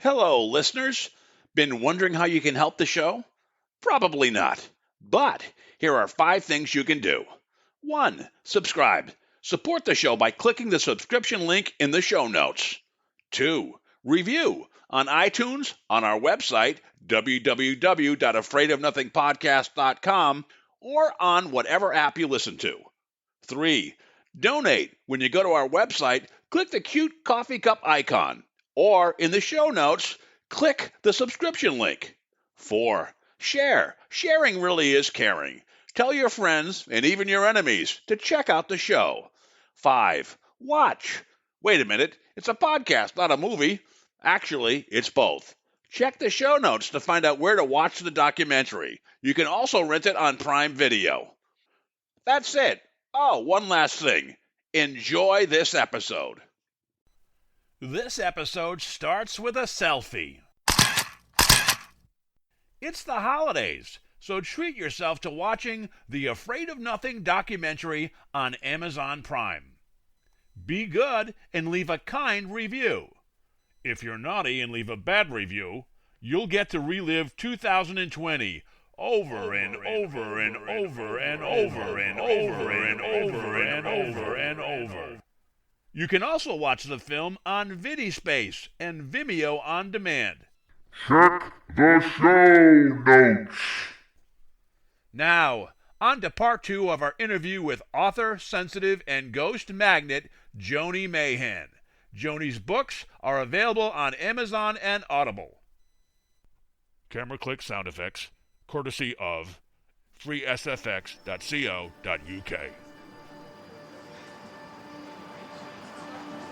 Hello, listeners. Been wondering how you can help the show? Probably not. But here are 5 things you can do. 1. Subscribe. Support the show by clicking the subscription link in the show notes. 2. Review on iTunes, on our website, www.afraidofnothingpodcast.com, or on whatever app you listen to. 3. Donate. When you go to our website, click the cute coffee cup icon, or in the show notes, click the subscription link. 4. Share. Sharing really is caring. Tell your friends and even your enemies to check out the show. 5. Watch. Wait a minute, it's a podcast, not a movie. Actually, it's both. Check the show notes to find out where to watch the documentary. You can also rent it on Prime Video. That's it. Oh, one last thing. Enjoy this episode. This episode starts with a selfie. It's the holidays, so treat yourself to watching the Afraid of Nothing documentary on Amazon Prime. Be good and leave a kind review. If you're naughty and leave a bad review, you'll get to relive 2020 over and over and over and over and over and over and over and over. You can also watch the film on VidiSpace and Vimeo on demand. Check the show notes. Now, on to part 2 of our interview with author, sensitive, and ghost magnet Joni Mayhan. Joni's books are available on Amazon and Audible. Camera click sound effects, courtesy of freesfx.co.uk.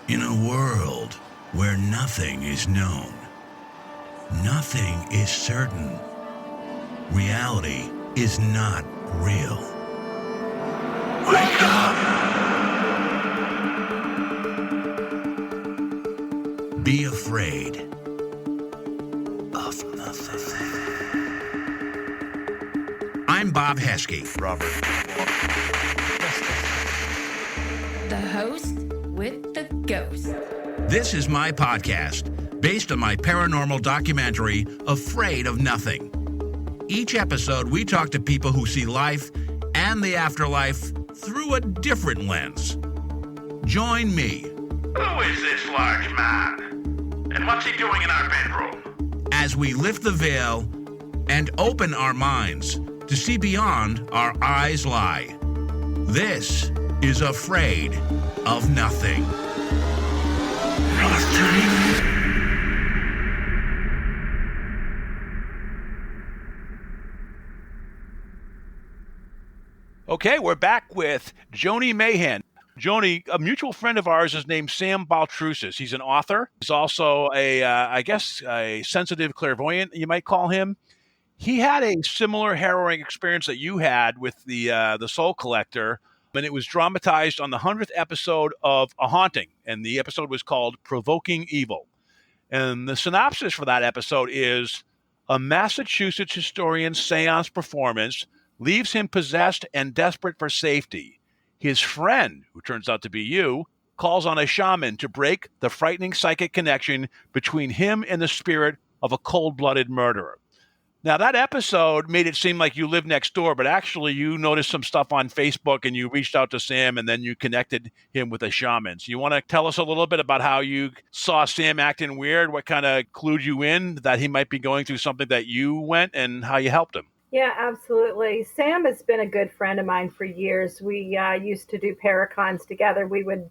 In a world where nothing is known, nothing is certain, reality is not real. Wake up! Be afraid of nothing. I'm Bob Heskey. Robert. The host with the ghost. This is my podcast, based on my paranormal documentary, Afraid of Nothing. Each episode, we talk to people who see life and the afterlife through a different lens. Join me. Who is this large man? And what's he doing in our bedroom? As we lift the veil and open our minds to see beyond our eyes lie. This is Afraid of Nothing. Okay, we're back with Joni Mayhan. Joni, a mutual friend of ours is named Sam Baltrusis. He's an author. He's also a sensitive clairvoyant, you might call him. He had a similar harrowing experience that you had with the Soul Collector, and it was dramatized on the 100th episode of A Haunting, and the episode was called Provoking Evil. And the synopsis for that episode is, a Massachusetts historian's seance performance leaves him possessed and desperate for safety. His friend, who turns out to be you, calls on a shaman to break the frightening psychic connection between him and the spirit of a cold-blooded murderer. Now, that episode made it seem like you lived next door, but actually you noticed some stuff on Facebook and you reached out to Sam and then you connected him with a shaman. So you want to tell us a little bit about how you saw Sam acting weird, what kind of clued you in that he might be going through something that you went, and how you helped him? Yeah, absolutely. Sam has been a good friend of mine for years. We used to do paracons together. We would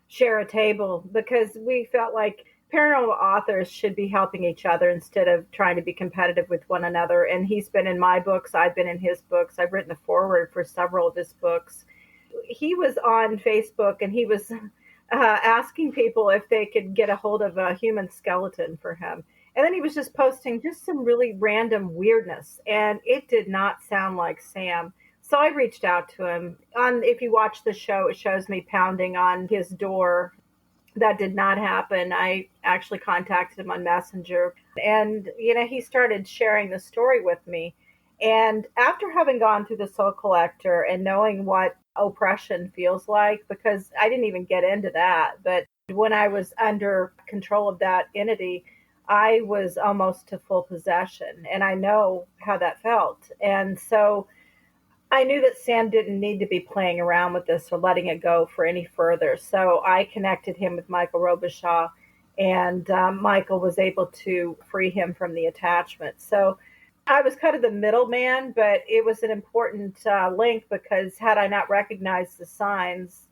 share a table because we felt like paranormal authors should be helping each other instead of trying to be competitive with one another. And he's been in my books. I've been in his books. I've written the foreword for several of his books. He was on Facebook and he was asking people if they could get a hold of a human skeleton for him. And then he was just posting just some really random weirdness. And it did not sound like Sam. So I reached out to him. If you watch the show, it shows me pounding on his door. That did not happen. I actually contacted him on Messenger. And, he started sharing the story with me. And after having gone through the Soul Collector and knowing what oppression feels like, because I didn't even get into that, but when I was under control of that entity, I was almost to full possession, and I know how that felt. And so I knew that Sam didn't need to be playing around with this or letting it go for any further. So I connected him with Michael Robichaud, and Michael was able to free him from the attachment. So I was kind of the middleman, but it was an important link, because had I not recognized the signs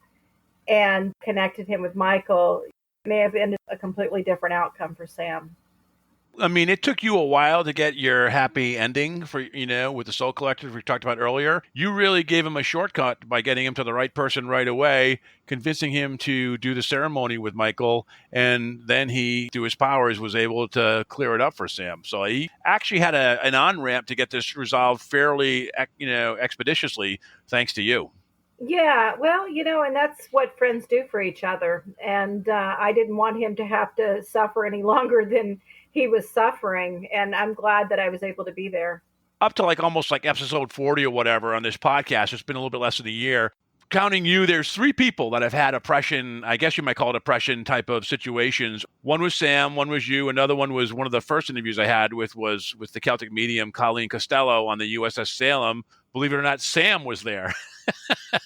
and connected him with Michael, it may have ended a completely different outcome for Sam. I mean, it took you a while to get your happy ending for, with the Soul Collective we talked about earlier. You really gave him a shortcut by getting him to the right person right away, convincing him to do the ceremony with Michael, and then he, through his powers, was able to clear it up for Sam. So he actually had an on-ramp to get this resolved fairly, expeditiously, thanks to you. Yeah, well, and that's what friends do for each other. And I didn't want him to have to suffer any longer than he was suffering. And I'm glad that I was able to be there. Up to almost episode 40 or whatever on this podcast, it's been a little bit less than a year. Counting you, there's 3 people that have had oppression, I guess you might call it oppression type of situations. One was Sam, one was you, another one was one of the first interviews I had with the Celtic medium Colleen Costello on the USS Salem. Believe it or not, Sam was there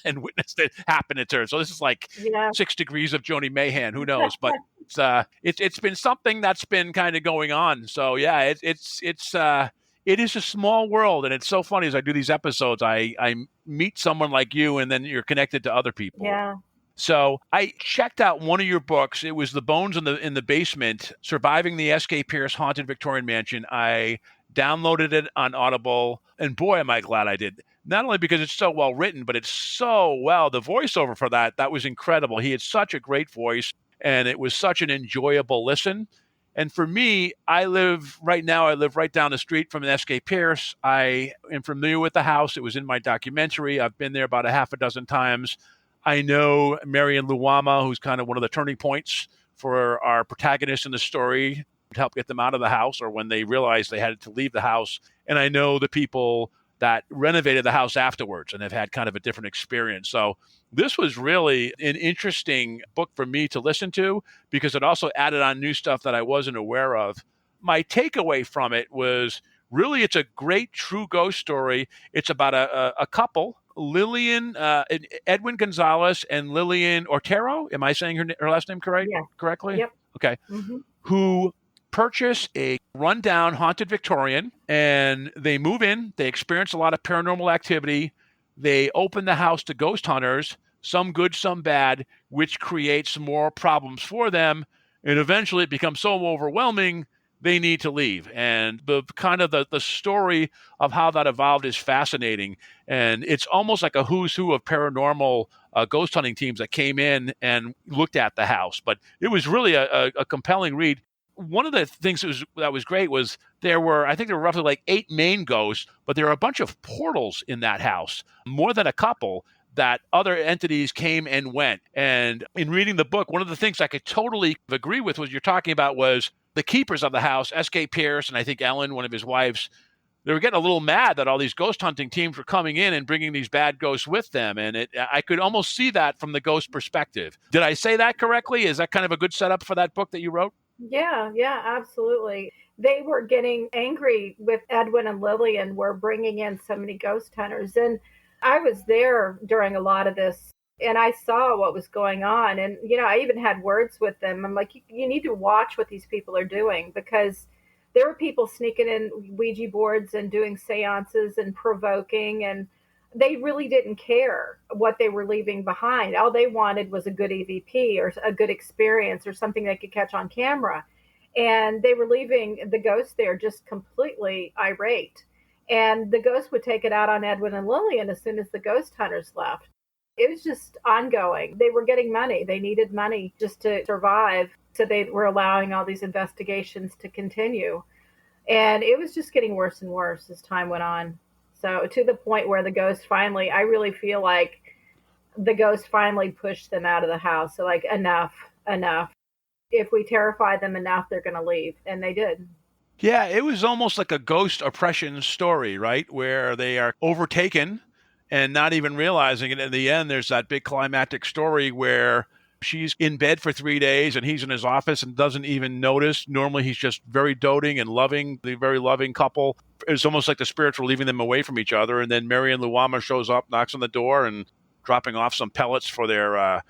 and witnessed it happen to her. So this is 6 degrees of Joni Mayhan. Who knows? But it's been something that's been kind of going on. So yeah, it is a small world, and it's so funny as I do these episodes, I meet someone like you, and then you're connected to other people. Yeah. So I checked out one of your books. It was The Bones in the Basement, Surviving the S.K. Pierce Haunted Victorian Mansion. I downloaded it on Audible, and boy, am I glad I did. Not only because it's so well written, but it's so well, the voiceover for that was incredible. He had such a great voice, and it was such an enjoyable listen. And for me, I live right down the street from an S.K. Pierce. I am familiar with the house. It was in my documentary. I've been there about a half a dozen times. I know Marion Luwama, who's kind of one of the turning points for our protagonists in the story, to help get them out of the house, or when they realized they had to leave the house. And I know the people that renovated the house afterwards and have had kind of a different experience. So this was really an interesting book for me to listen to, because it also added on new stuff that I wasn't aware of. My takeaway from it was really, it's a great true ghost story. It's about a couple, Edwin Gonzalez and Lillian Ortero. Am I saying her last name correctly? Yep. Okay. Mm-hmm. Who purchase a rundown haunted Victorian, and they move in. They experience a lot of paranormal activity. They open the house to ghost hunters, some good, some bad, which creates more problems for them. And eventually it becomes so overwhelming, they need to leave. And the story of how that evolved is fascinating. And it's almost like a who's who of paranormal ghost hunting teams that came in and looked at the house. But it was really a compelling read. One of the things that was great was there were roughly 8 main ghosts, but there were a bunch of portals in that house, more than a couple, that other entities came and went. And in reading the book, one of the things I could totally agree with was you're talking about was the keepers of the house, S.K. Pierce, and I think Ellen, one of his wives. They were getting a little mad that all these ghost hunting teams were coming in and bringing these bad ghosts with them. And I could almost see that from the ghost perspective. Did I say that correctly? Is that kind of a good setup for that book that you wrote? Yeah, absolutely. They were getting angry with Edwin and Lillian were bringing in so many ghost hunters. And I was there during a lot of this, and I saw what was going on. And, I even had words with them. I'm like, you need to watch what these people are doing, because there were people sneaking in Ouija boards and doing seances and provoking, and they really didn't care what they were leaving behind. All they wanted was a good EVP or a good experience or something they could catch on camera. And they were leaving the ghost there just completely irate. And the ghost would take it out on Edwin and Lillian as soon as the ghost hunters left. It was just ongoing. They were getting money. They needed money just to survive. So they were allowing all these investigations to continue. And it was just getting worse and worse as time went on. So to the point where the ghost finally, I really feel like the ghost finally pushed them out of the house. So enough. If we terrify them enough, they're going to leave. And they did. Yeah, it was almost like a ghost oppression story, right? Where they are overtaken and not even realizing it. In the end, there's that big climactic story where She's in bed for 3 days and he's in his office and doesn't even notice. Normally he's just very doting and loving, the very loving couple. It's almost like the spirits were leaving them away from each other. And then Mary and Luama shows up, knocks on the door, and dropping off some pellets for their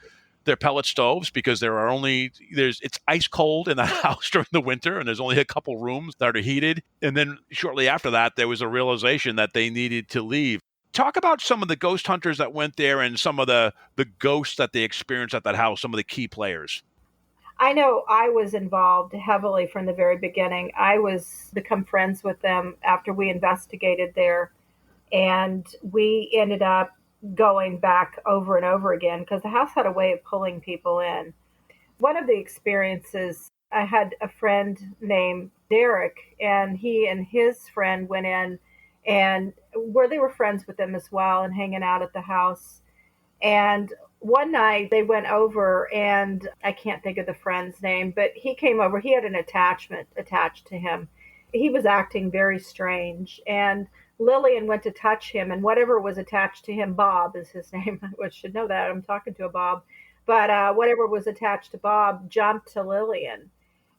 pellet stoves, because it's ice cold in the house during the winter and there's only a couple rooms that are heated. And then shortly after that, there was a realization that they needed to leave. Talk about some of the ghost hunters that went there and some of the ghosts that they experienced at that house, some of the key players. I know I was involved heavily from the very beginning. I was become friends with them after we investigated there, and we ended up going back over and over again because the house had a way of pulling people in. One of the experiences, I had a friend named Derek, and he and his friend went in and where they were friends with them as well and hanging out at the house. And one night they went over, and I can't think of the friend's name, but he came over. He had an attachment attached to him. He was acting very strange, and Lillian went to touch him, and whatever was attached to him, Bob is his name. I should know that. I'm talking to a Bob. But whatever was attached to Bob jumped to Lillian.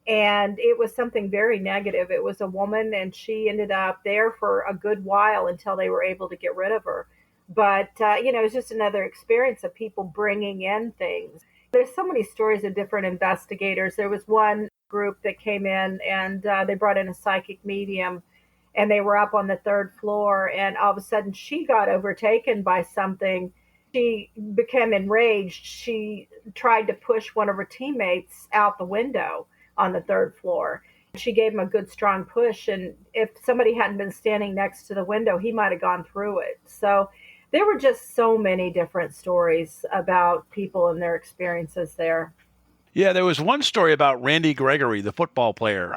And it was something very negative. It was a woman, and she ended up there for a good while until they were able to get rid of her. But, it was just another experience of people bringing in things. There's so many stories of different investigators. There was one group that came in, and they brought in a psychic medium, and they were up on the third floor, and all of a sudden she got overtaken by something. She became enraged. She tried to push one of her teammates out the window on the third floor. She gave him a good strong push, and if somebody hadn't been standing next to the window, he might have gone through it. So there were just so many different stories about people and their experiences there. Yeah, there was one story about Randy Gregory, the football player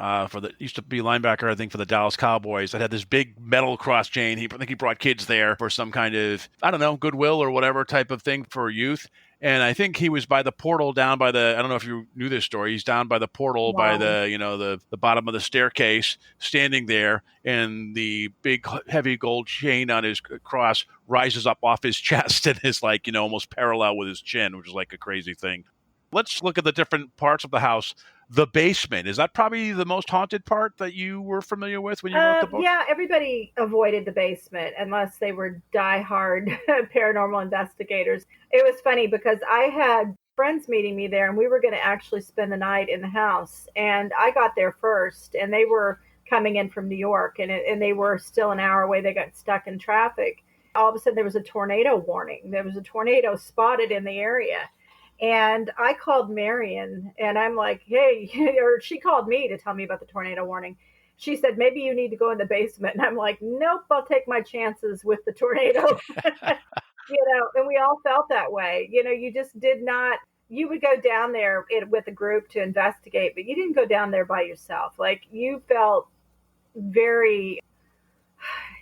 used to be linebacker, I think, for the Dallas Cowboys, that had this big metal cross chain. I think he brought kids there for some kind of, I don't know, goodwill or whatever type of thing for youth. And I think he was by the portal down by I don't know if you knew this story. He's down by the portal by the bottom of the staircase, standing there, and the big heavy gold chain on his cross rises up off his chest and is almost parallel with his chin, which is like a crazy thing. Let's look at the different parts of the house. The basement, is that probably the most haunted part that you were familiar with when you wrote the book? Yeah, everybody avoided the basement unless they were diehard paranormal investigators. It was funny because I had friends meeting me there, and we were going to actually spend the night in the house. And I got there first, and they were coming in from New York, and they were still an hour away. They got stuck in traffic. All of a sudden, there was a tornado warning. There was a tornado spotted in the area. And I called Marion, and I'm like, hey, or she called me to tell me about the tornado warning. She said, maybe you need to go in the basement. And I'm like, nope, I'll take my chances with the tornado. And we all felt that way. You just did not, you would go down there with a group to investigate, but you didn't go down there by yourself. Like, you felt very,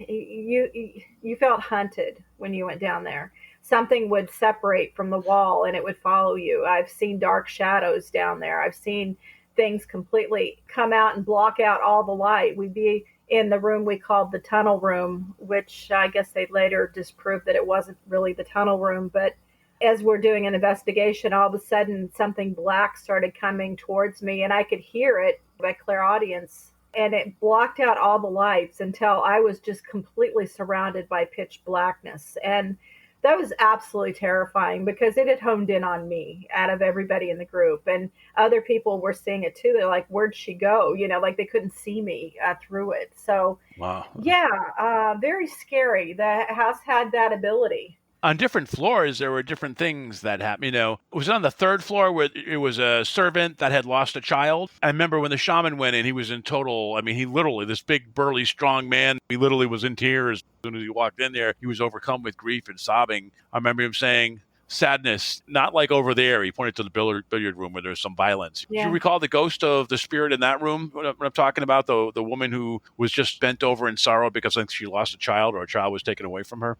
you felt hunted when you went down there. Something would separate from the wall and it would follow you. I've seen dark shadows down there. I've seen things completely come out and block out all the light. We'd be in the room we called the tunnel room, which I guess they later disproved that it wasn't really the tunnel room. But as we're doing an investigation, all of a sudden something black started coming towards me, and I could hear it by clairaudience. And it blocked out all the lights until I was just completely surrounded by pitch blackness. And that was absolutely terrifying because it had honed in on me out of everybody in the group. And other people were seeing it too. They're like, where'd she go? They couldn't see me through it. So, wow. Yeah, very scary. The house had that ability. On different floors, there were different things that happened. Was it on the third floor where it was a servant that had lost a child? I remember when the shaman went in, he was in total, he literally, this big, burly, strong man, he literally was in tears. As soon as he walked in there, he was overcome with grief and sobbing. I remember him saying, sadness, not like over there. He pointed to the billiard room where there's some violence. Yeah. Do you recall the ghost of the spirit in that room? When I'm talking about the woman who was just bent over in sorrow because I think she lost a child or a child was taken away from her?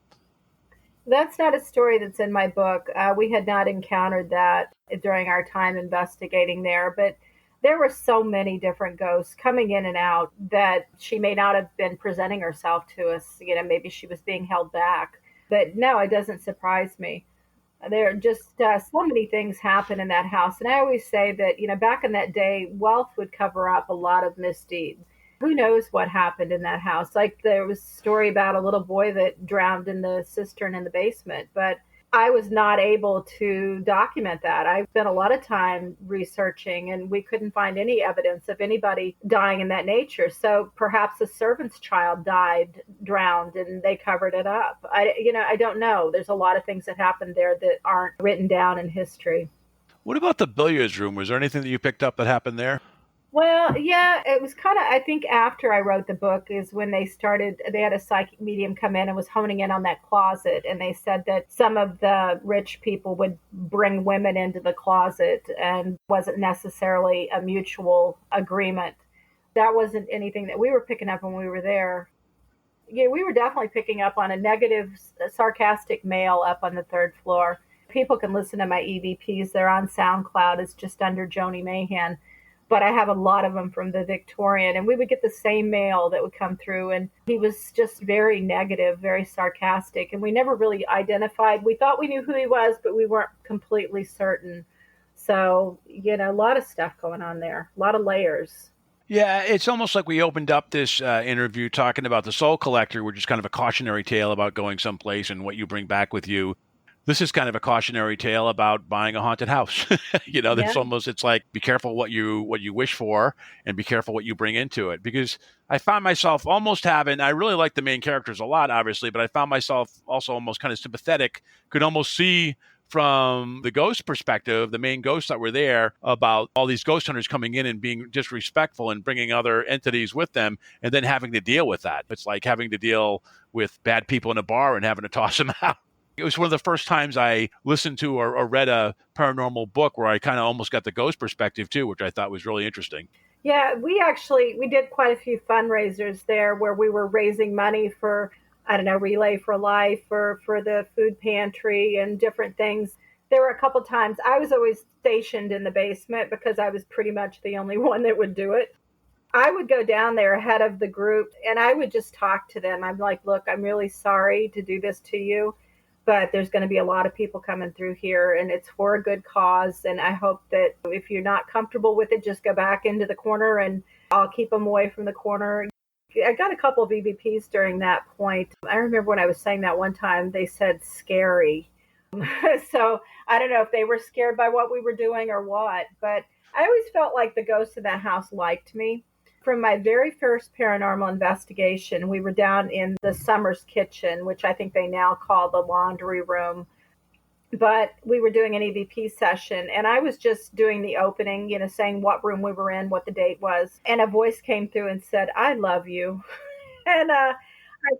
That's not a story that's in my book. We had not encountered that during our time investigating there, but there were so many different ghosts coming in and out that she may not have been presenting herself to us. Maybe she was being held back. But no, it doesn't surprise me. There are just so many things happen in that house. And I always say that, back in that day, wealth would cover up a lot of misdeeds. Who knows what happened in that house? Like there was a story about a little boy that drowned in the cistern in the basement, but I was not able to document that. I spent a lot of time researching and we couldn't find any evidence of anybody dying in that nature. So perhaps a servant's child died, drowned, and they covered it up. I don't know. There's a lot of things that happened there that aren't written down in history. What about the billiards room? Was there anything that you picked up that happened there? Well, yeah, it was kind of, I think after I wrote the book is when they had a psychic medium come in and was honing in on that closet. And they said that some of the rich people would bring women into the closet and wasn't necessarily a mutual agreement. That wasn't anything that we were picking up when we were there. Yeah, we were definitely picking up on a negative, sarcastic male up on the third floor. People can listen to my EVPs. They're on SoundCloud. It's just under Joni Mayhan, but I have a lot of them from the Victorian, and we would get the same mail that would come through, and he was just very negative, very sarcastic, and we never really identified. We thought we knew who he was, but we weren't completely certain. So, a lot of stuff going on there, a lot of layers. Yeah, it's almost like we opened up this interview talking about the Soul Collector, which is kind of a cautionary tale about going someplace and what you bring back with you. This is kind of a cautionary tale about buying a haunted house. There's almost, it's like, be careful what you wish for and be careful what you bring into it. Because I found myself almost I really like the main characters a lot, obviously, but I found myself also almost kind of sympathetic, could almost see from the ghost perspective, the main ghosts that were there, about all these ghost hunters coming in and being disrespectful and bringing other entities with them and then having to deal with that. It's like having to deal with bad people in a bar and having to toss them out. It was one of the first times I listened to or read a paranormal book where I kind of almost got the ghost perspective too, which I thought was really interesting. Yeah, we did quite a few fundraisers there where we were raising money for, I don't know, Relay for Life or for the food pantry and different things. There were a couple times I was always stationed in the basement because I was pretty much the only one that would do it. I would go down there ahead of the group and I would just talk to them. I'm like, look, I'm really sorry to do this to you, but there's going to be a lot of people coming through here and it's for a good cause. And I hope that if you're not comfortable with it, just go back into the corner and I'll keep them away from the corner. I got a couple of EVPs during that point. I remember when I was saying that one time, they said scary. So I don't know if they were scared by what we were doing or what, but I always felt like the ghosts in that house liked me. From my very first paranormal investigation, we were down in the Summers kitchen, which I think they now call the laundry room. But we were doing an EVP session, and I was just doing the opening, saying what room we were in, what the date was. And a voice came through and said, I love you. And I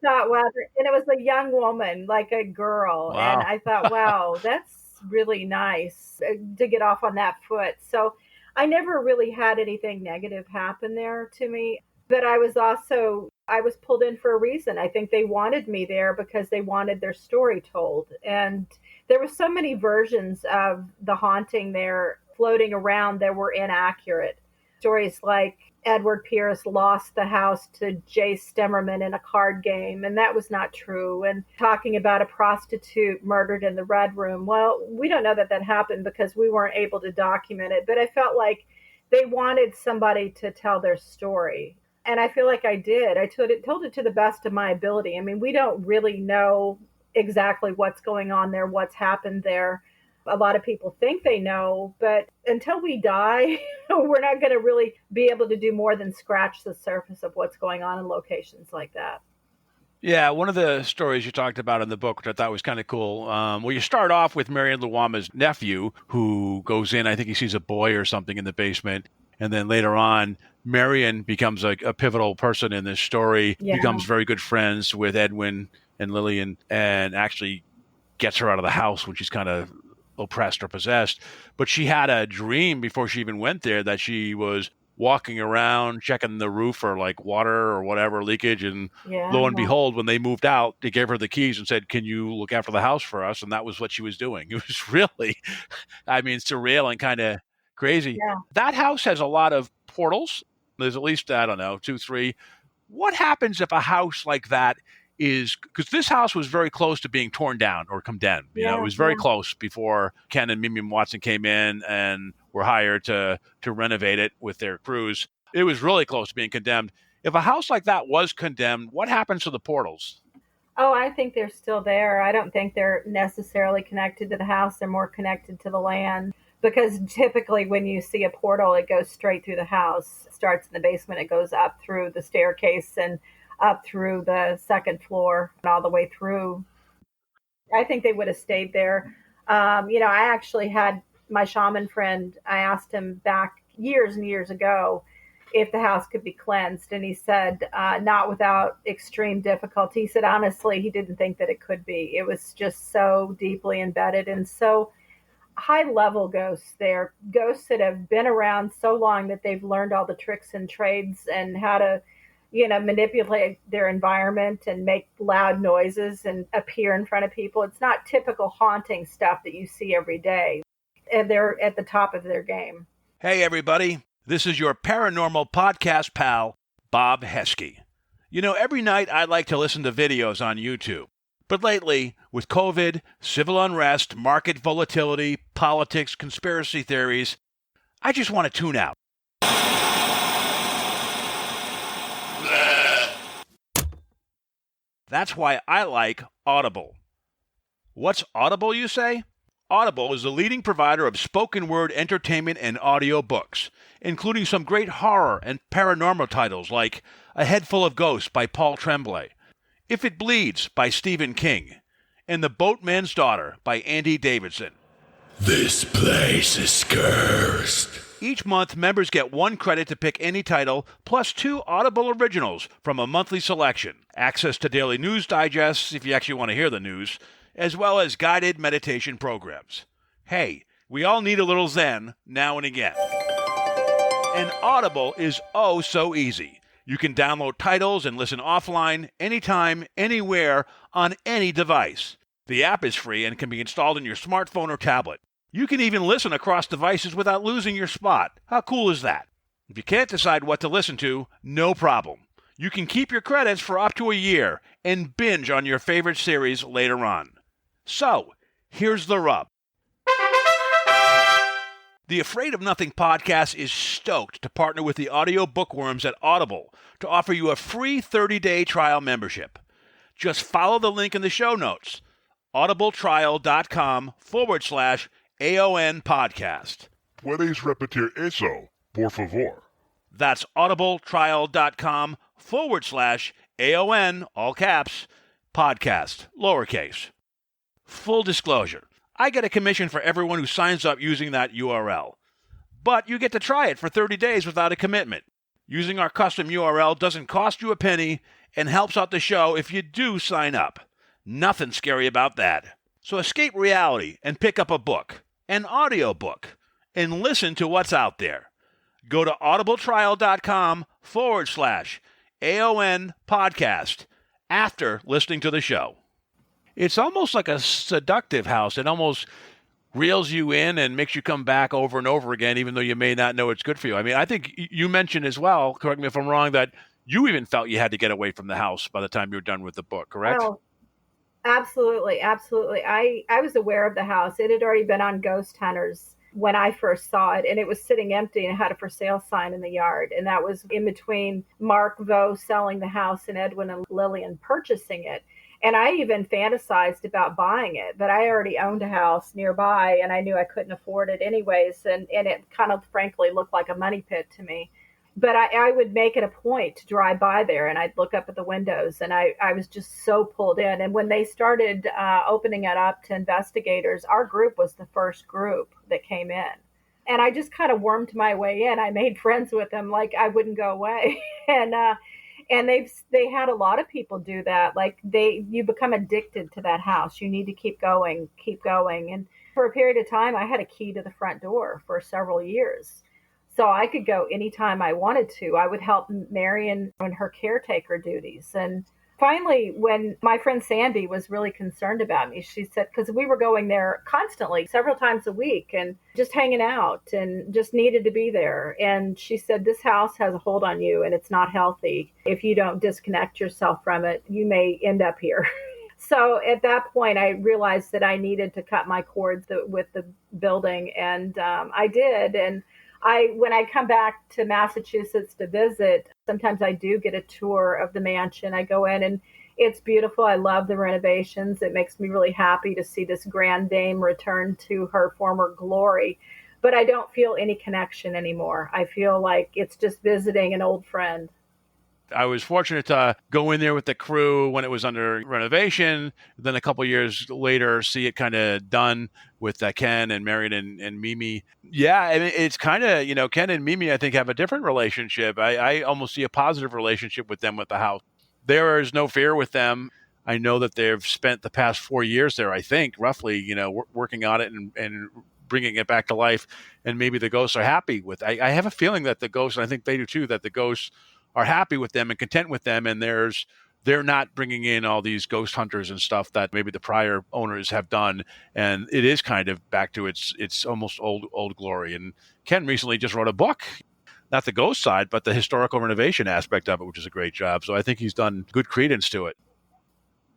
thought, wow, and it was a young woman, like a girl. Wow. And I thought, wow, that's really nice to get off on that foot. So I never really had anything negative happen there to me. But I was pulled in for a reason. I think they wanted me there because they wanted their story told. And there were so many versions of the haunting there floating around that were inaccurate. Stories like Edward Pierce lost the house to Jay Stemmerman in a card game, and that was not true. And talking about a prostitute murdered in the Red Room. Well, we don't know that happened because we weren't able to document it, but I felt like they wanted somebody to tell their story. And I feel like I did. I told it to the best of my ability. I mean, we don't really know exactly what's going on there, what's happened there. A lot of people think they know, but until we die, we're not going to really be able to do more than scratch the surface of what's going on in locations like that. Yeah, one of the stories you talked about in the book, which I thought was kind of cool, well, you start off with Marion Luwama's nephew who goes in, I think he sees a boy or something in the basement, and then later on, Marion becomes a pivotal person in this story, becomes very good friends with Edwin and Lillian, and actually gets her out of the house when she's kind of oppressed or possessed. But she had a dream before she even went there that she was walking around checking the roof for like water or whatever leakage, and lo and behold, when they moved out, they gave her the keys and said, can you look after the house for us? And that was what she was doing. It was really, I mean, surreal and kind of crazy. That house has a lot of portals. There's at least, I don't know, 2, 3. What happens if a house like that is because this house was very close to being torn down or condemned. It was very close before Ken and Mimi Watson came in and were hired to renovate it with their crews. It was really close to being condemned. If a house like that was condemned, what happens to the portals? Oh, I think they're still there. I don't think they're necessarily connected to the house. They're more connected to the land. Because typically when you see a portal, it goes straight through the house. It starts in the basement, it goes up through the staircase and up through the second floor and all the way through. I think they would have stayed there. I actually had my shaman friend, I asked him back years and years ago if the house could be cleansed. And he said, not without extreme difficulty. He said, honestly, he didn't think that it could be. It was just so deeply embedded and so high level ghosts there, ghosts that have been around so long that they've learned all the tricks and trades and how to, manipulate their environment and make loud noises and appear in front of people. It's not typical haunting stuff that you see every day. And they're at the top of their game. Hey, everybody. This is your paranormal podcast pal, Bob Heskey. Every night I like to listen to videos on YouTube. But lately, with COVID, civil unrest, market volatility, politics, conspiracy theories, I just want to tune out. That's why I like Audible. What's Audible, you say? Audible is the leading provider of spoken word entertainment and audio books, including some great horror and paranormal titles like A Head Full of Ghosts by Paul Tremblay, If It Bleeds by Stephen King, and The Boatman's Daughter by Andy Davidson. This place is cursed. Each month, members get 1 credit to pick any title, plus 2 Audible originals from a monthly selection, access to daily news digests if you actually want to hear the news, as well as guided meditation programs. Hey, we all need a little zen now and again. And Audible is oh so easy. You can download titles and listen offline, anytime, anywhere, on any device. The app is free and can be installed in your smartphone or tablet. You can even listen across devices without losing your spot. How cool is that? If you can't decide what to listen to, no problem. You can keep your credits for up to a year and binge on your favorite series later on. So, here's the rub. The Afraid of Nothing podcast is stoked to partner with the audio bookworms at Audible to offer you a free 30-day trial membership. Just follow the link in the show notes, audibletrial.com/AON podcast. Puedes repetir eso, por favor. That's audibletrial.com/AON, all caps, podcast, lowercase. Full disclosure, I get a commission for everyone who signs up using that URL. But you get to try it for 30 days without a commitment. Using our custom URL doesn't cost you a penny and helps out the show if you do sign up. Nothing scary about that. So escape reality and pick up a book, an audiobook, and listen to what's out there. Go to audibletrial.com/AON podcast after listening to the show. It's almost like a seductive house. It almost reels you in and makes you come back over and over again, even though you may not know it's good for you. I mean, I think you mentioned as well, correct me if I'm wrong, that you even felt you had to get away from the house by the time you were done with the book, correct? Oh, absolutely. Absolutely. I was aware of the house. It had already been on Ghost Hunters when I first saw it, and it was sitting empty and it had a for sale sign in the yard. And that was in between Mark Vo selling the house and Edwin and Lillian purchasing it. And I even fantasized about buying it, but I already owned a house nearby and I knew I couldn't afford it anyways. And it kind of frankly looked like a money pit to me. But I would make it a point to drive by there and I'd look up at the windows and I was just so pulled in. And when they started opening it up to investigators, our group was the first group that came in. And I just kind of wormed my way in. I made friends with them like I wouldn't go away. And they had a lot of people do that. Like you become addicted to that house. You need to keep going. And for a period of time, I had a key to the front door for several years. So I could go anytime I wanted to. I would help Marion on her caretaker duties. And Finally, when my friend Sandy was really concerned about me, she said, because we were going there constantly, several times a week, and just hanging out and just needed to be there. And she said, this house has a hold on you and it's not healthy. If you don't disconnect yourself from it, you may end up here. So at that point, I realized that I needed to cut my cords with the building, and I did. And when I come back to Massachusetts to visit, sometimes I do get a tour of the mansion. I go in and it's beautiful. I love the renovations. It makes me really happy to see this grand dame return to her former glory. But I don't feel any connection anymore. I feel like it's just visiting an old friend. I was fortunate to go in there with the crew when it was under renovation. Then a couple years later, see it kind of done with Ken and Marion and Mimi. Yeah, I mean, it's kind of, Ken and Mimi, I think, have a different relationship. I almost see a positive relationship with them with the house. There is no fear with them. I know that they've spent the past 4 years there, I think, roughly, working on it and bringing it back to life. And maybe the ghosts are happy with it. I have a feeling that the ghosts, and I think they do too, that the ghosts are happy with them and content with them, and they're not bringing in all these ghost hunters and stuff that maybe the prior owners have done, and it is kind of back to its almost old glory. And Ken recently just wrote a book, not the ghost side, but the historical renovation aspect of it, which is a great job. So I think he's done good credence to it.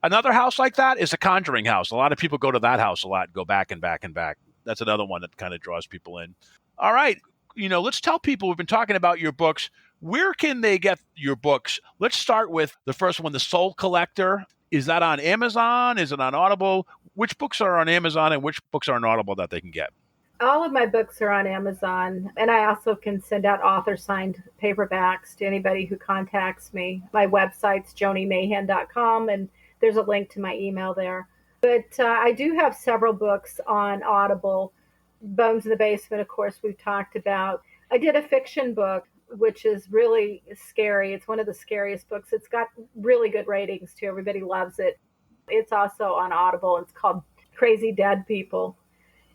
Another house like that is the Conjuring house. A lot of people go to that house a lot, go back and back and back. That's another one that kind of draws people in. All right, let's tell people, we've been talking about your books. Where can they get your books? Let's start with the first one, The Soul Collector. Is that on Amazon? Is it on Audible? Which books are on Amazon and which books are on Audible that they can get? All of my books are on Amazon, and I also can send out author-signed paperbacks to anybody who contacts me. My website's jonimayhan.com, and there's a link to my email there. But I do have several books on Audible. Bones in the Basement, of course, we've talked about. I did a fiction book, which is really scary. It's one of the scariest books. It's got really good ratings, too. Everybody loves it. It's also on Audible. It's called Crazy Dead People.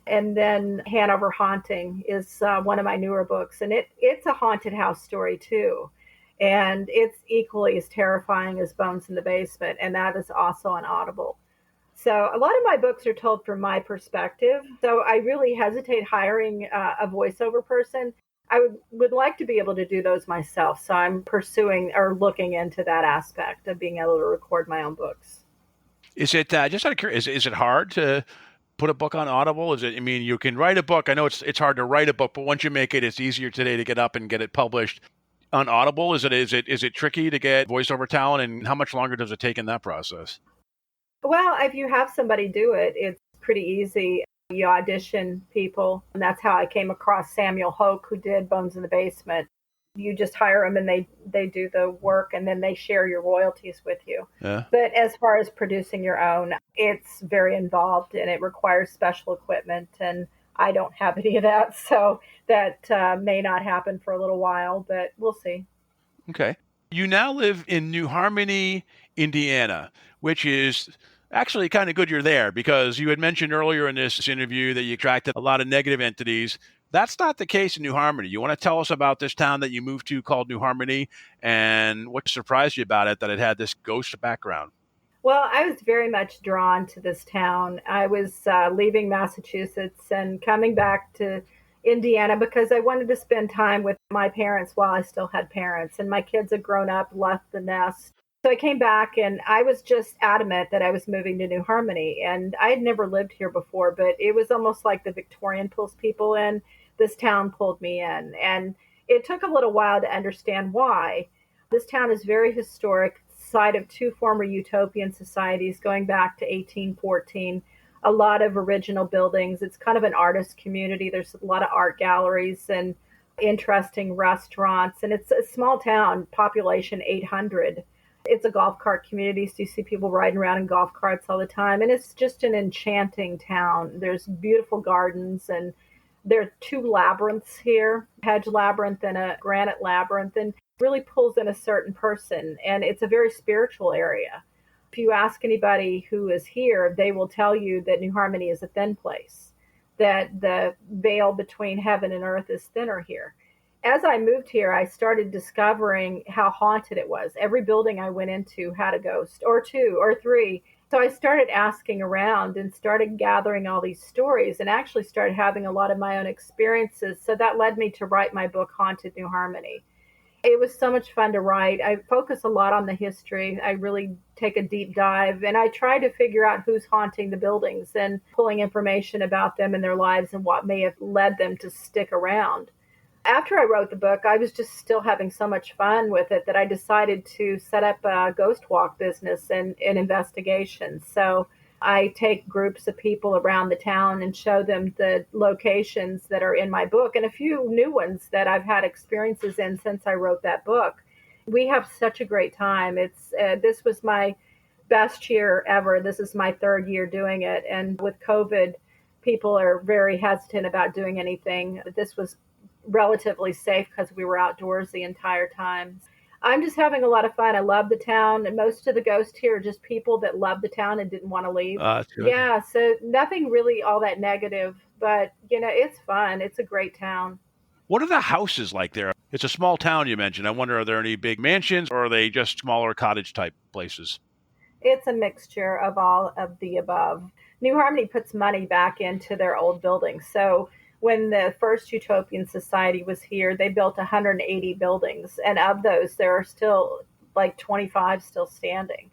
And then Hanover Haunting is one of my newer books. And it's a haunted house story, too. And it's equally as terrifying as Bones in the Basement. And that is also on Audible. So a lot of my books are told from my perspective. So I really hesitate hiring a voiceover person. I would like to be able to do those myself. So I'm pursuing or looking into that aspect of being able to record my own books. Is it, just out of curiosity, is it hard to put a book on Audible? You can write a book. I know it's hard to write a book, but once you make it, it's easier today to get up and get it published. On Audible, is it tricky to get voiceover talent, and how much longer does it take in that process? Well, if you have somebody do it, it's pretty easy. You audition people, and that's how I came across Samuel Hoke, who did Bones in the Basement. You just hire them, and they do the work, and then they share your royalties with you. Yeah. But as far as producing your own, it's very involved, and it requires special equipment, and I don't have any of that, so that may not happen for a little while, but we'll see. Okay. You now live in New Harmony, Indiana, which is actually kind of good you're there, because you had mentioned earlier in this interview that you attracted a lot of negative entities. That's not the case in New Harmony. You want to tell us about this town that you moved to called New Harmony, and what surprised you about it, that it had this ghost background? Well, I was very much drawn to this town. I was leaving Massachusetts and coming back to Indiana because I wanted to spend time with my parents while I still had parents, and my kids had grown up, left the nest. So I came back, and I was just adamant that I was moving to New Harmony. And I had never lived here before, but it was almost like the Victorian pulls people in. This town pulled me in. And it took a little while to understand why. This town is very historic, site of two former utopian societies going back to 1814. A lot of original buildings. It's kind of an artist community. There's a lot of art galleries and interesting restaurants. And it's a small town, population 800. It's a golf cart community, so you see people riding around in golf carts all the time. And it's just an enchanting town. There's beautiful gardens, and there are two labyrinths here, hedge labyrinth and a granite labyrinth, and really pulls in a certain person. And it's a very spiritual area. If you ask anybody who is here, they will tell you that New Harmony is a thin place, that the veil between heaven and earth is thinner here. as I moved here, I started discovering how haunted it was. Every building I went into had a ghost or two or three. So I started asking around and started gathering all these stories and actually started having a lot of my own experiences. So that led me to write my book, Haunted New Harmony. It was so much fun to write. I focus a lot on the history. I really take a deep dive and I try to figure out who's haunting the buildings and pulling information about them and their lives and what may have led them to stick around. After I wrote the book, I was just still having so much fun with it that I decided to set up a ghost walk business and investigation. So I take groups of people around the town and show them the locations that are in my book and a few new ones that I've had experiences in since I wrote that book. We have such a great time. This was my best year ever. This is my third year doing it. And with COVID, people are very hesitant about doing anything. This was relatively safe because we were outdoors the entire time. I'm just having a lot of fun. I love the town, and most of the ghosts here are just people that love the town and didn't want to leave. Yeah, so nothing really all that negative, but it's fun. It's a great town. What are the houses like there? It's a small town you mentioned. I wonder, are there any big mansions or are they just smaller cottage type places? It's a mixture of all of the above. New Harmony puts money back into their old buildings. So when the first Utopian Society was here, they built 180 buildings. And of those, there are still like 25 still standing.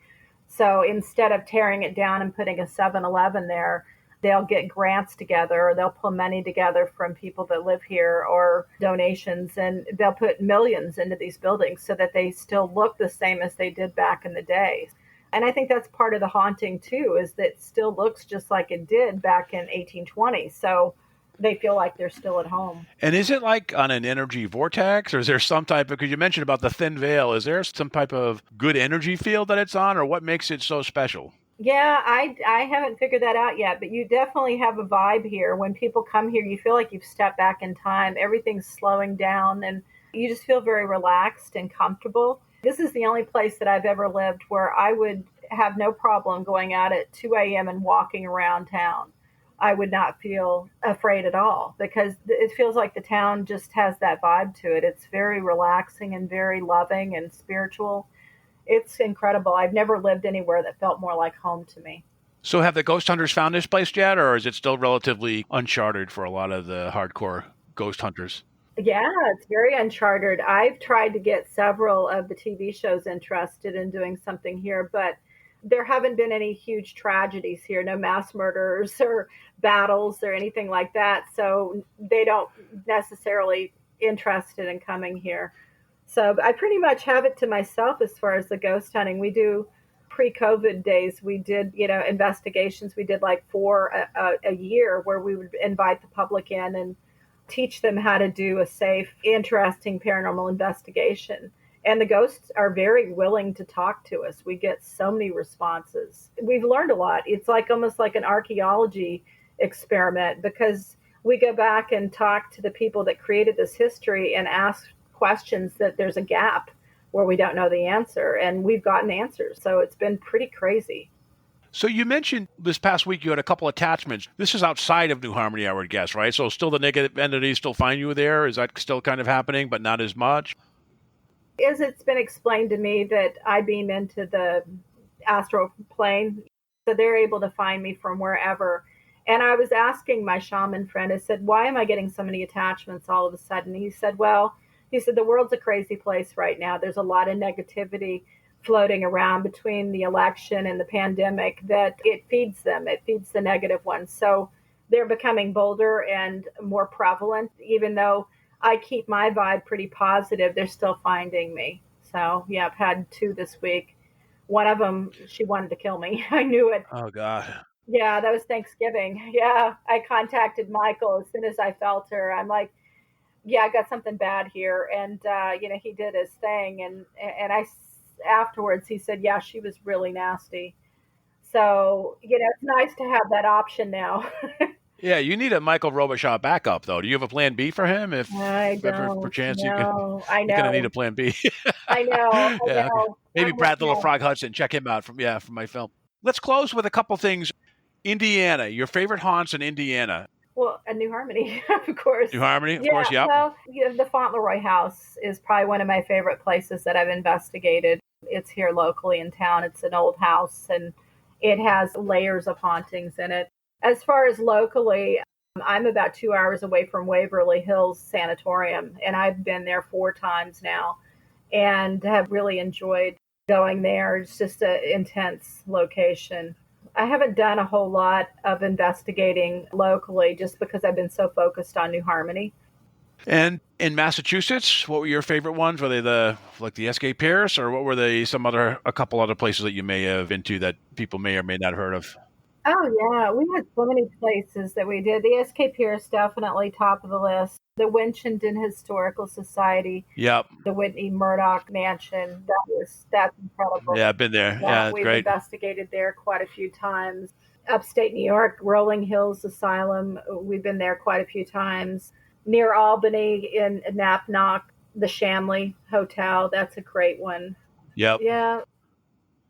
So instead of tearing it down and putting a 7-Eleven there, they'll get grants together or they'll pull money together from people that live here or donations, and they'll put millions into these buildings so that they still look the same as they did back in the day. And I think that's part of the haunting too, is that it still looks just like it did back in 1820. So they feel like they're still at home. And is it like on an energy vortex, or is there some type of, because you mentioned about the thin veil, is there some type of good energy field that it's on, or what makes it so special? Yeah, I haven't figured that out yet, but you definitely have a vibe here. When people come here, you feel like you've stepped back in time. Everything's slowing down and you just feel very relaxed and comfortable. This is the only place that I've ever lived where I would have no problem going out at 2 a.m. and walking around town. I would not feel afraid at all because it feels like the town just has that vibe to it. It's very relaxing and very loving and spiritual. It's incredible. I've never lived anywhere that felt more like home to me. So have the ghost hunters found this place yet, or is it still relatively uncharted for a lot of the hardcore ghost hunters? Yeah, it's very uncharted. I've tried to get several of the TV shows interested in doing something here, but there haven't been any huge tragedies here, no mass murders or battles or anything like that. So they don't necessarily interested in coming here. So I pretty much have it to myself as far as the ghost hunting. We do pre-COVID days. We did, investigations. We did like 4 a year where we would invite the public in and teach them how to do a safe, interesting paranormal investigation. And the ghosts are very willing to talk to us. We get so many responses. We've learned a lot. It's like almost like an archaeology experiment because we go back and talk to the people that created this history and ask questions that there's a gap where we don't know the answer. And we've gotten answers. So it's been pretty crazy. So you mentioned this past week you had a couple attachments. This is outside of New Harmony, I would guess, right? So still the negative entities still find you there? Is that still kind of happening, but not as much? As it's been explained to me that I beam into the astral plane, so they're able to find me from wherever. And I was asking my shaman friend, I said, why am I getting so many attachments all of a sudden? He said, the world's a crazy place right now. There's a lot of negativity floating around between the election and the pandemic that it feeds them. It feeds the negative ones. So they're becoming bolder and more prevalent, even though I keep my vibe pretty positive. They're still finding me. So, yeah, I've had 2 this week. One of them, she wanted to kill me. I knew it. Oh, God. Yeah, that was Thanksgiving. Yeah, I contacted Michael as soon as I felt her. I'm like, yeah, I got something bad here. And, he did his thing. And afterwards, he said, yeah, she was really nasty. So, it's nice to have that option now. Yeah, you need a Michael Robichaud backup, though. Do you have a plan B for him? If I ever don't perchance know. I know. you're going to need a plan B. I know. Yeah, okay. Maybe I'm Brad Little Frog Hudson. Check him out from my film. Let's close with a couple things. Indiana, your favorite haunts in Indiana. Well, a New Harmony, of course. New Harmony, of Yeah, course, yep. well, the Fauntleroy House is probably one of my favorite places that I've investigated. It's here locally in town. It's an old house, and it has layers of hauntings in it. As far as locally, I'm about 2 hours away from Waverly Hills Sanatorium, and I've been there 4 times now and have really enjoyed going there. It's just an intense location. I haven't done a whole lot of investigating locally just because I've been so focused on New Harmony. And in Massachusetts, what were your favorite ones? Were they the SK Pierce, or what were they? A couple other places that you may have been to that people may or may not have heard of? Oh, yeah. We had so many places that we did. The SK Pierce, definitely top of the list. The Winchendon Historical Society, Yep. the Whitney Murdoch Mansion. That's incredible. Yeah, I've been there. Yeah, We've great. investigated there quite a few times. Upstate New York, Rolling Hills Asylum. We've been there quite a few times. Near Albany in Napnock, the Shanley Hotel. That's a great one. Yep. Yeah.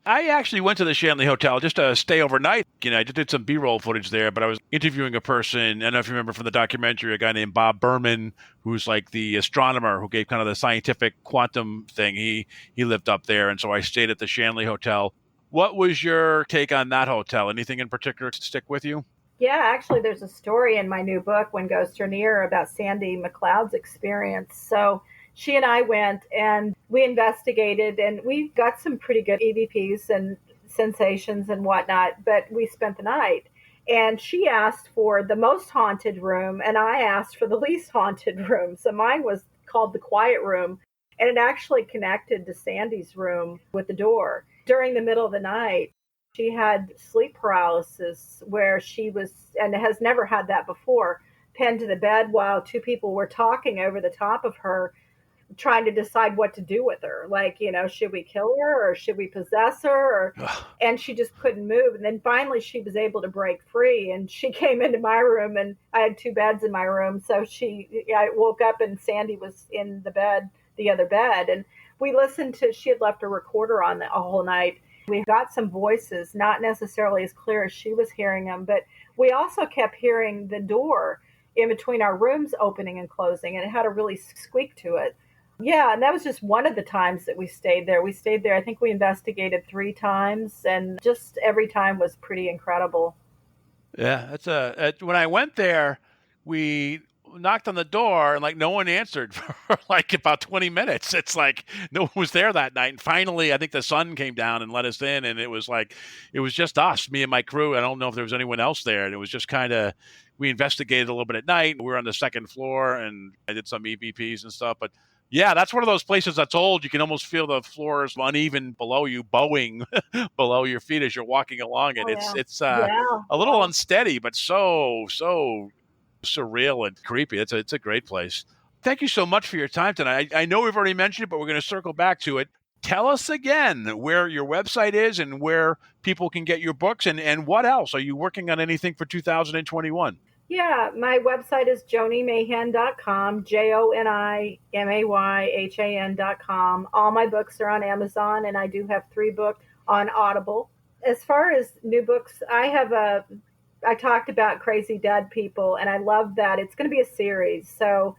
I actually went to the Shanley Hotel just to stay overnight. I just did some B-roll footage there, but I was interviewing a person. I don't know if you remember from the documentary, a guy named Bob Berman, who's like the astronomer who gave kind of the scientific quantum thing. He lived up there, and so I stayed at the Shanley Hotel. What was your take on that hotel? Anything in particular to stick with you? Yeah, actually, there's a story in my new book, When Ghosts Are Near, about Sandy McLeod's experience. So she and I went and we investigated, and we got some pretty good EVPs and sensations and whatnot, but we spent the night. And she asked for the most haunted room, and I asked for the least haunted room. So mine was called the quiet room, and it actually connected to Sandy's room with the door. During the middle of the night, she had sleep paralysis where she was, and has never had that before, pinned to the bed while two people were talking over the top of her, trying to decide what to do with her. Like, should we kill her or should we possess her? And she just couldn't move. And then finally she was able to break free, and she came into my room, and I had 2 beds in my room. So I woke up and Sandy was in the other bed. And she had left a recorder on the whole night. We got some voices, not necessarily as clear as she was hearing them, but we also kept hearing the door in between our rooms opening and closing, and it had a really squeak to it. Yeah, and that was just one of the times that we stayed there. We stayed there, I think we investigated 3 times, and just every time was pretty incredible. Yeah, when I went there, we knocked on the door and no one answered for about 20 minutes. It's like no one was there that night. And finally, I think the sun came down and let us in, and it was just us, me and my crew. I don't know if there was anyone else there. And it was just we investigated a little bit at night. We were on the 2nd floor, and I did some EVPs and stuff. But yeah, that's one of those places that's old. You can almost feel the floors uneven below you, bowing below your feet as you're walking along. And it's a little unsteady, but so surreal and creepy. It's a great place. Thank you so much for your time tonight. I know we've already mentioned it, but we're going to circle back to it. Tell us again where your website is and where people can get your books, and what else. Are you working on anything for 2021? Yeah, my website is jonimayhan.com, JONIMAYHAN.com. All my books are on Amazon, and I do have 3 books on Audible. As far as new books, I talked about Crazy Dead People, and I love that. It's going to be a series. So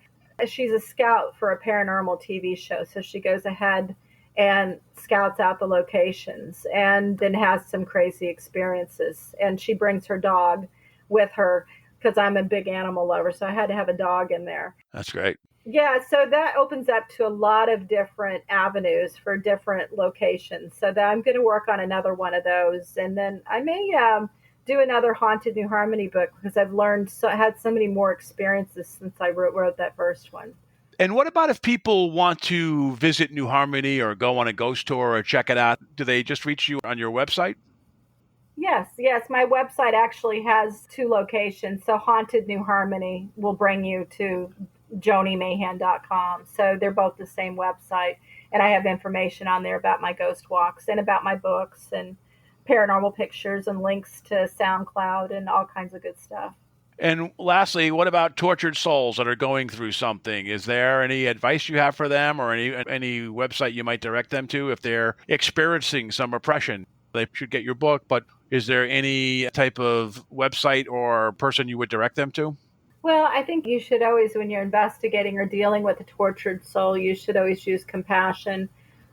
she's a scout for a paranormal TV show. So she goes ahead and scouts out the locations and then has some crazy experiences. And she brings her dog with her because I'm a big animal lover. So I had to have a dog in there. That's great. Yeah, so that opens up to a lot of different avenues for different locations. So that I'm going to work on another one of those. And then I may do another Haunted New Harmony book because I've had so many more experiences since I wrote that first one. And what about if people want to visit New Harmony or go on a ghost tour or check it out? Do they just reach you on your website? Yes. My website actually has 2 locations. So Haunted New Harmony will bring you to jonimayhan.com. So they're both the same website. And I have information on there about my ghost walks and about my books and paranormal pictures and links to SoundCloud and all kinds of good stuff. And lastly, what about tortured souls that are going through something? Is there any advice you have for them, or any website you might direct them to if they're experiencing some oppression? They should get your book, but is there any type of website or person you would direct them to? Well, I think you should always, when you're investigating or dealing with a tortured soul, you should always use compassion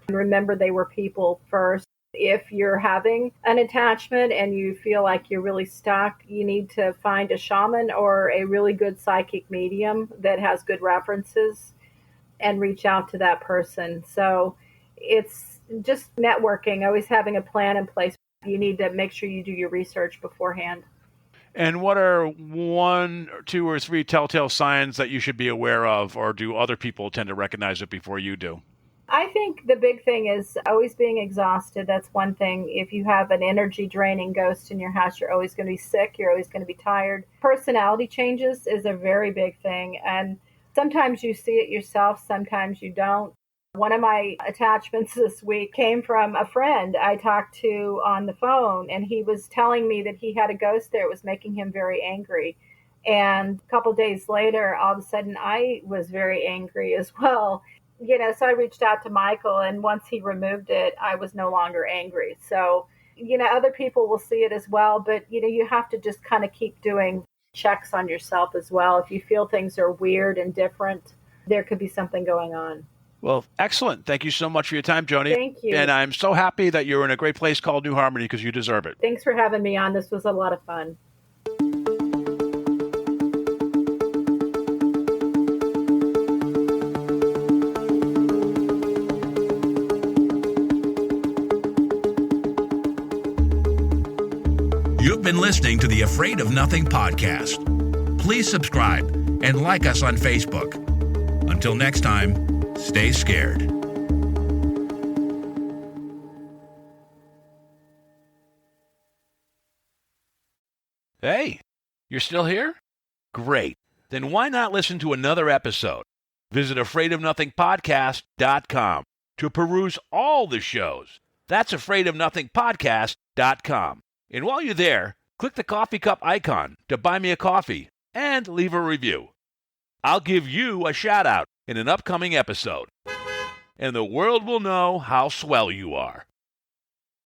and remember they were people first. If you're having an attachment and you feel like you're really stuck, you need to find a shaman or a really good psychic medium that has good references and reach out to that person. So it's just networking, always having a plan in place. You need to make sure you do your research beforehand. And what are 1, 2, or 3 telltale signs that you should be aware of, or do other people tend to recognize it before you do? I think the big thing is always being exhausted. That's one thing. If you have an energy draining ghost in your house, you're always going to be sick. You're always going to be tired. Personality changes is a very big thing. And sometimes you see it yourself, sometimes you don't. One of my attachments this week came from a friend I talked to on the phone, and he was telling me that he had a ghost there. It was making him very angry. And a couple days later, all of a sudden, I was very angry as well. So I reached out to Michael, and once he removed it, I was no longer angry. So, other people will see it as well, but, you have to just kind of keep doing checks on yourself as well. If you feel things are weird and different, there could be something going on. Well, excellent. Thank you so much for your time, Joni. Thank you. And I'm so happy that you're in a great place called New Harmony because you deserve it. Thanks for having me on. This was a lot of fun. You've been listening to the Afraid of Nothing podcast. Please subscribe and like us on Facebook. Until next time, stay scared. Hey, you're still here? Great. Then why not listen to another episode? Visit AfraidOfNothingPodcast.com to peruse all the shows. That's AfraidOfNothingPodcast.com. And while you're there, click the coffee cup icon to buy me a coffee and leave a review. I'll give you a shout out in an upcoming episode. And the world will know how swell you are.